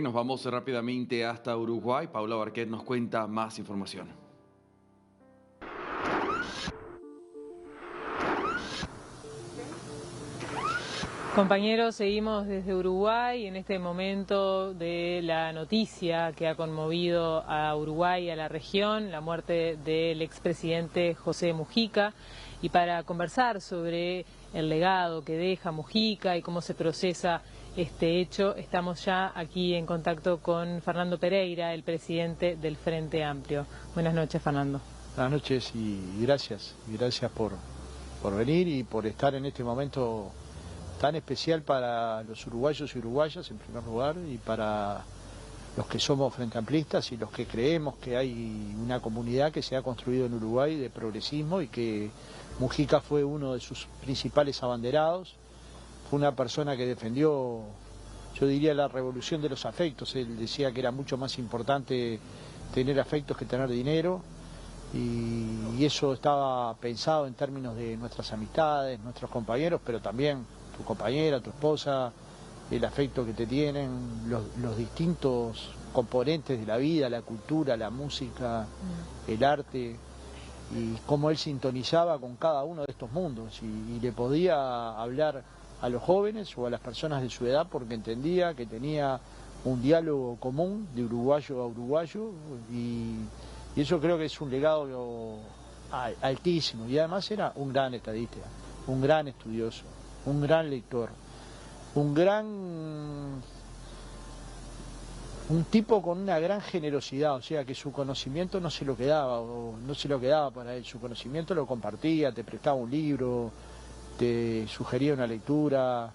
Nos vamos rápidamente hasta Uruguay. Paula Barquet nos cuenta más información. Compañeros, seguimos desde Uruguay en este momento de la noticia que ha conmovido a Uruguay y a la región, la muerte del expresidente José Mujica. Y para conversar sobre el legado que deja Mujica y cómo se procesa este hecho, estamos ya aquí en contacto con Fernando Pereira, el presidente del Frente Amplio. Buenas noches, Fernando. Buenas noches y gracias por venir y por estar en este momento tan especial para los uruguayos y uruguayas en primer lugar, y para los que somos frente amplistas y los que creemos que hay una comunidad que se ha construido en Uruguay de progresismo y que Mujica fue uno de sus principales abanderados. Fue una persona que defendió, yo diría, la revolución de los afectos. Él decía que era mucho más importante tener afectos que tener dinero, y eso estaba pensado en términos de nuestras amistades, nuestros compañeros, pero también tu compañera, tu esposa, el afecto que te tienen, los distintos componentes de la vida, la cultura, la música, el arte, y cómo él sintonizaba con cada uno de estos mundos y le podía hablar a los jóvenes o a las personas de su edad porque entendía que tenía un diálogo común de uruguayo a uruguayo, y eso creo que es un legado altísimo. Y además era un gran estadista, un gran estudioso, un gran lector, un tipo con una gran generosidad, o sea que su conocimiento no se lo quedaba para él, su conocimiento lo compartía, te prestaba un libro, te sugería una lectura,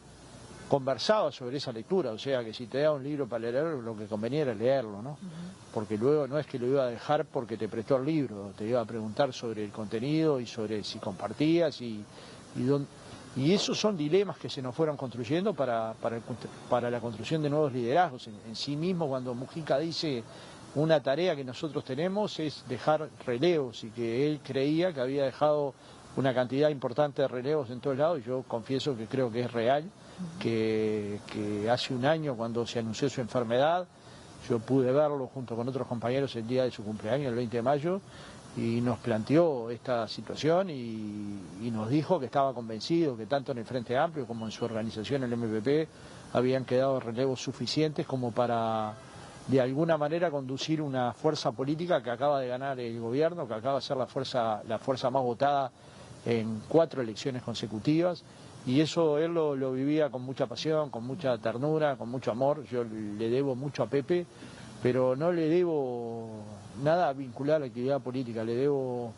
conversaba sobre esa lectura, o sea que si te daba un libro para leer, lo que convenía era leerlo, ¿no? Porque luego no es que lo iba a dejar porque te prestó el libro, te iba a preguntar sobre el contenido y sobre si compartías y esos son dilemas que se nos fueron construyendo para la construcción de nuevos liderazgos. En sí mismo, cuando Mujica dice una tarea que nosotros tenemos es dejar relevos, y que él creía que había dejado una cantidad importante de relevos en todos lados, yo confieso que creo que es real, que hace un año cuando se anunció su enfermedad, yo pude verlo junto con otros compañeros el día de su cumpleaños, el 20 de mayo, y nos planteó esta situación y nos dijo que estaba convencido que tanto en el Frente Amplio como en su organización, el MPP, habían quedado relevos suficientes como para de alguna manera conducir una fuerza política que acaba de ganar el gobierno, que acaba de ser la fuerza más votada en 4 elecciones consecutivas, y eso él lo vivía con mucha pasión, con mucha ternura, con mucho amor. Yo le debo mucho a Pepe, pero no le debo nada vinculado a la actividad política, le debo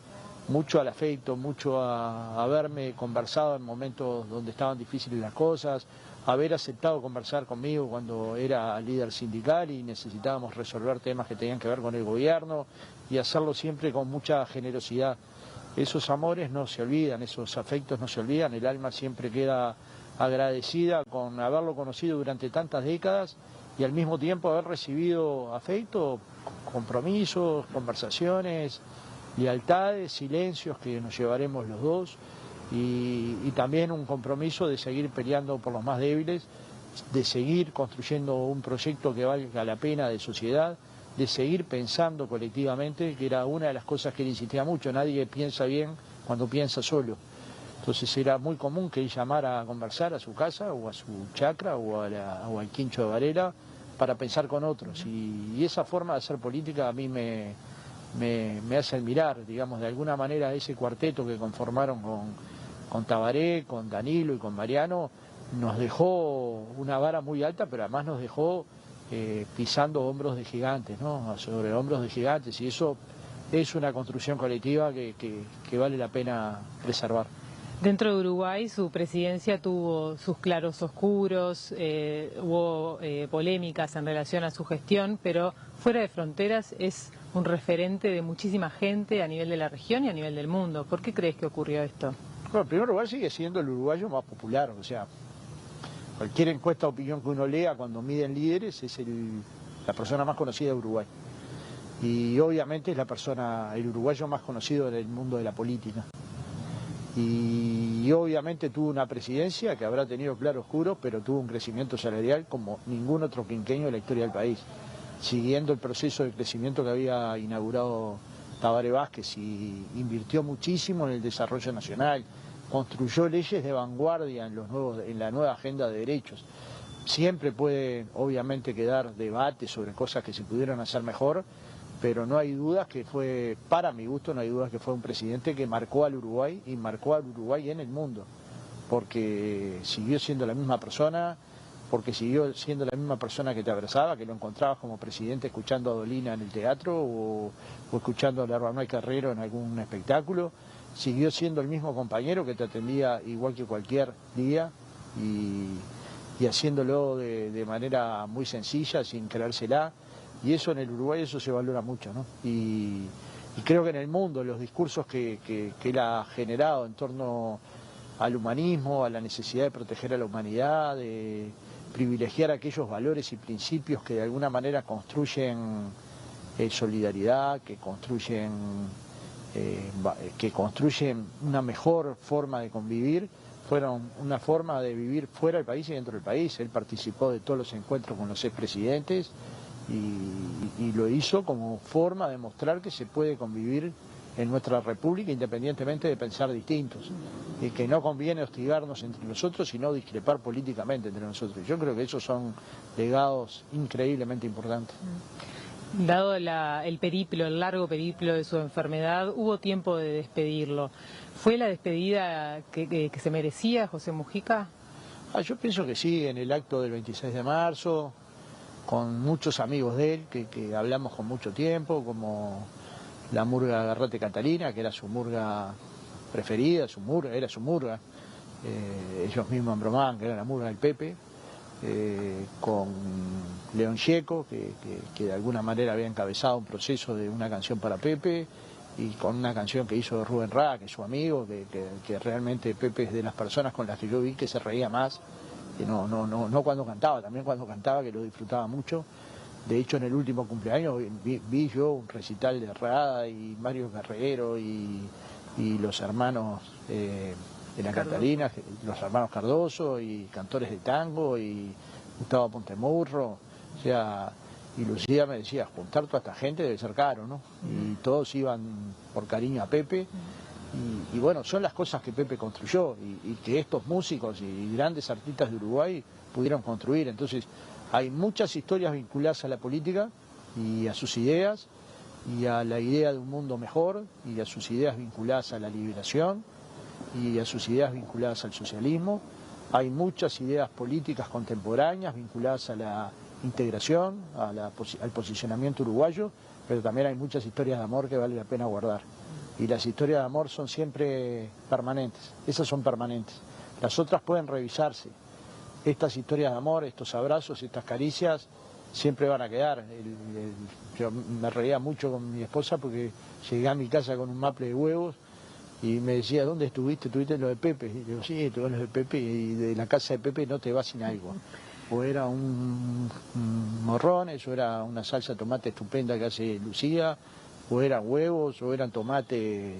mucho al afecto, mucho a haberme conversado en momentos donde estaban difíciles las cosas, haber aceptado conversar conmigo cuando era líder sindical y necesitábamos resolver temas que tenían que ver con el gobierno, y hacerlo siempre con mucha generosidad. Esos amores no se olvidan, esos afectos no se olvidan, el alma siempre queda agradecida con haberlo conocido durante tantas décadas y al mismo tiempo haber recibido afecto, compromisos, conversaciones, lealtades, silencios que nos llevaremos los dos, y también un compromiso de seguir peleando por los más débiles, de seguir construyendo un proyecto que valga la pena de sociedad, de seguir pensando colectivamente, que era una de las cosas que él insistía mucho: nadie piensa bien cuando piensa solo. Entonces era muy común que él llamara a conversar a su casa o a su chacra o al Quincho de Varela para pensar con otros, y esa forma de hacer política a mí me hace admirar, digamos, de alguna manera ese cuarteto que conformaron con Tabaré, con Danilo y con Mariano, nos dejó una vara muy alta, pero además nos dejó pisando hombros de gigantes, ¿no? Sobre hombros de gigantes, y eso es una construcción colectiva que vale la pena preservar. Dentro de Uruguay su presidencia tuvo sus claroscuros, hubo polémicas en relación a su gestión, pero fuera de fronteras es un referente de muchísima gente a nivel de la región y a nivel del mundo. ¿Por qué crees que ocurrió esto? Bueno, en primer lugar sigue siendo el uruguayo más popular, o sea, cualquier encuesta de opinión que uno lea cuando miden líderes es la persona más conocida de Uruguay. Y obviamente es el uruguayo más conocido en el mundo de la política. y obviamente tuvo una presidencia que habrá tenido claroscuros, pero tuvo un crecimiento salarial como ningún otro quinquenio de la historia del país, siguiendo el proceso de crecimiento que había inaugurado Tabaré Vázquez, y invirtió muchísimo en el desarrollo nacional, construyó leyes de vanguardia en la nueva agenda de derechos. Siempre puede, obviamente, quedar debate sobre cosas que se pudieron hacer mejor, pero no hay dudas que fue, para mi gusto, no hay dudas que fue un presidente que marcó al Uruguay y marcó al Uruguay en el mundo, porque siguió siendo la misma persona, porque siguió siendo la misma persona que te abrazaba, que lo encontrabas como presidente escuchando a Dolina en el teatro o escuchando a Larrañaga Carrero en algún espectáculo, siguió siendo el mismo compañero que te atendía igual que cualquier día y haciéndolo de manera muy sencilla, sin creérsela, y eso en el Uruguay eso se valora mucho, ¿no? Y creo que en el mundo los discursos que él ha generado en torno al humanismo, a la necesidad de proteger a la humanidad, de privilegiar aquellos valores y principios que de alguna manera construyen solidaridad, que construyen una mejor forma de convivir, fueron una forma de vivir fuera del país y dentro del país. Él participó de todos los encuentros con los expresidentes y lo hizo como forma de mostrar que se puede convivir en nuestra república independientemente de pensar distintos, y que no conviene hostigarnos entre nosotros sino discrepar políticamente entre nosotros. Yo creo que esos son legados increíblemente importantes. Dado el largo periplo de su enfermedad, hubo tiempo de despedirlo. ¿Fue la despedida que se merecía José Mujica? Yo pienso que sí, en el acto del 26 de marzo, con muchos amigos de él, que hablamos con mucho tiempo, como la murga Garrate Catalina, que era su murga preferida, era su murga. Ellos mismos bromaban que era la murga del Pepe. Con León Gieco, que de alguna manera había encabezado un proceso de una canción para Pepe, y con una canción que hizo Rubén Rada, que es su amigo, que realmente Pepe es de las personas con las que yo vi que se reía más, que no cuando cantaba, también cuando cantaba, que lo disfrutaba mucho. De hecho, en el último cumpleaños vi yo un recital de Rada y Mario Guerrero y los hermanos de la Catalina, los hermanos Cardoso y cantores de tango y Gustavo Pontemurro, o sea, y Lucía me decía, juntar toda esta gente debe ser caro, ¿no? Y todos iban por cariño a Pepe, y bueno, son las cosas que Pepe construyó y que estos músicos y grandes artistas de Uruguay pudieron construir. Entonces, hay muchas historias vinculadas a la política y a sus ideas, y a la idea de un mundo mejor, y a sus ideas vinculadas a la liberación, y a sus ideas vinculadas al socialismo. Hay muchas ideas políticas contemporáneas vinculadas a la integración, al posicionamiento uruguayo, pero también hay muchas historias de amor que vale la pena guardar. Y las historias de amor son siempre permanentes, esas son permanentes. Las otras pueden revisarse. Estas historias de amor, estos abrazos, estas caricias, siempre van a quedar. Yo me reía mucho con mi esposa porque llegué a mi casa con un maple de huevos y me decía, ¿dónde estuviste? ¿Estuviste en lo de Pepe? Y digo, sí, estuve en lo de Pepe, y de la casa de Pepe no te vas sin algo. O era un morrones, o era una salsa de tomate estupenda que hace Lucía, o eran huevos, o eran tomates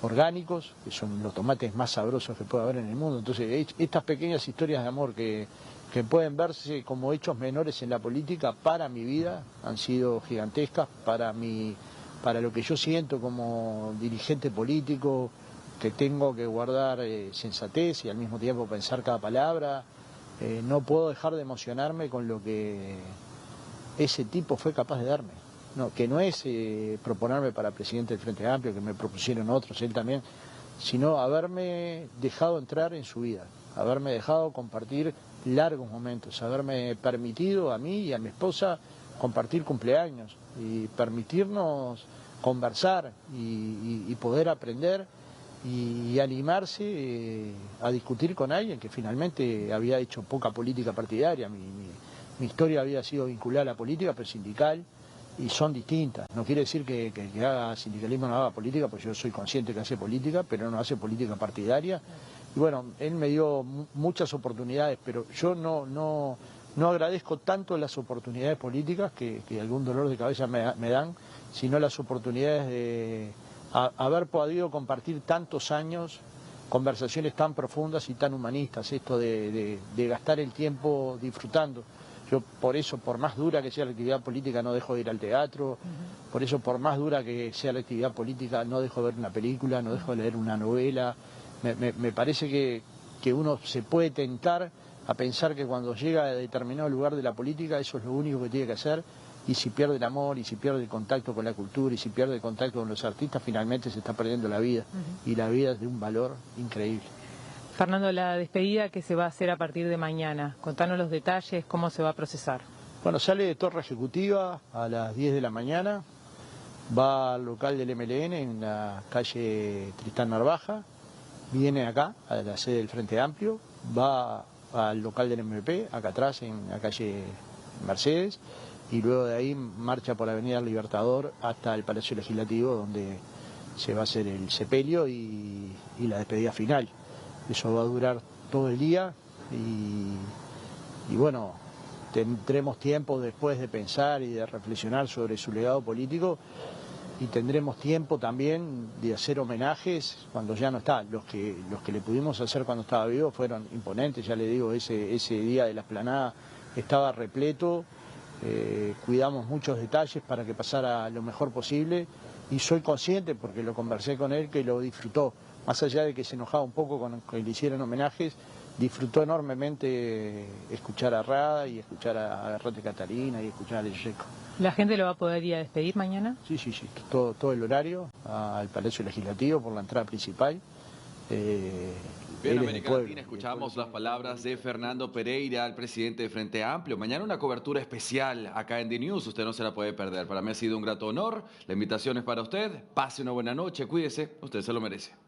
orgánicos, que son los tomates más sabrosos que puede haber en el mundo. Entonces, estas pequeñas historias de amor que pueden verse como hechos menores en la política, para mi vida han sido gigantescas, para lo que yo siento como dirigente político, que tengo que guardar sensatez y al mismo tiempo pensar cada palabra. No puedo dejar de emocionarme con lo que ese tipo fue capaz de darme. Que no es proponerme para presidente del Frente Amplio, que me propusieron otros, él también, sino haberme dejado entrar en su vida, haberme dejado compartir largos momentos, haberme permitido a mí y a mi esposa compartir cumpleaños y permitirnos conversar y poder aprender y animarse a discutir con alguien que finalmente había hecho poca política partidaria. Mi historia había sido vinculada a la política, pero sindical, y son distintas. No quiere decir que haga sindicalismo no haga política, porque yo soy consciente que hace política, pero no hace política partidaria. Y bueno, él me dio muchas oportunidades, pero yo no agradezco tanto las oportunidades políticas, que algún dolor de cabeza me dan, sino las oportunidades de haber podido compartir tantos años conversaciones tan profundas y tan humanistas, esto de gastar el tiempo disfrutando. Yo por eso, por más dura que sea la actividad política, no dejo de ir al teatro, por eso, por más dura que sea la actividad política, no dejo de ver una película, no dejo de leer una novela. Me parece que uno se puede tentar a pensar que cuando llega a determinado lugar de la política, eso es lo único que tiene que hacer, y si pierde el amor, y si pierde el contacto con la cultura, y si pierde el contacto con los artistas, finalmente se está perdiendo la vida, y la vida es de un valor increíble. Fernando, la despedida que se va a hacer a partir de mañana, contanos los detalles, cómo se va a procesar. Bueno, sale de Torre Ejecutiva a las 10 de la mañana, va al local del MLN en la calle Tristán Narvaja, viene acá, a la sede del Frente Amplio, va al local del MP, acá atrás en la calle Mercedes, y luego de ahí marcha por Avenida Libertador hasta el Palacio Legislativo, donde se va a hacer el sepelio y la despedida final. Eso va a durar todo el día y bueno, tendremos tiempo después de pensar y de reflexionar sobre su legado político, y tendremos tiempo también de hacer homenajes cuando ya no está. Los que le pudimos hacer cuando estaba vivo fueron imponentes, ya le digo, ese día de la Explanada estaba repleto, cuidamos muchos detalles para que pasara lo mejor posible, y soy consciente, porque lo conversé con él, que lo disfrutó. Más allá de que se enojaba un poco con que le hicieran homenajes, disfrutó enormemente escuchar a Rada y escuchar a Garrote Catalina y escuchar a Leyeco. ¿La gente lo va a poder ir a despedir mañana? Sí, todo el horario, al Palacio Legislativo por la entrada principal. Bien, América Latina, escuchamos las palabras de Fernando Pereira, el presidente de Frente Amplio. Mañana una cobertura especial acá en DNews, usted no se la puede perder. Para mí ha sido un grato honor, la invitación es para usted, pase una buena noche, cuídese, usted se lo merece.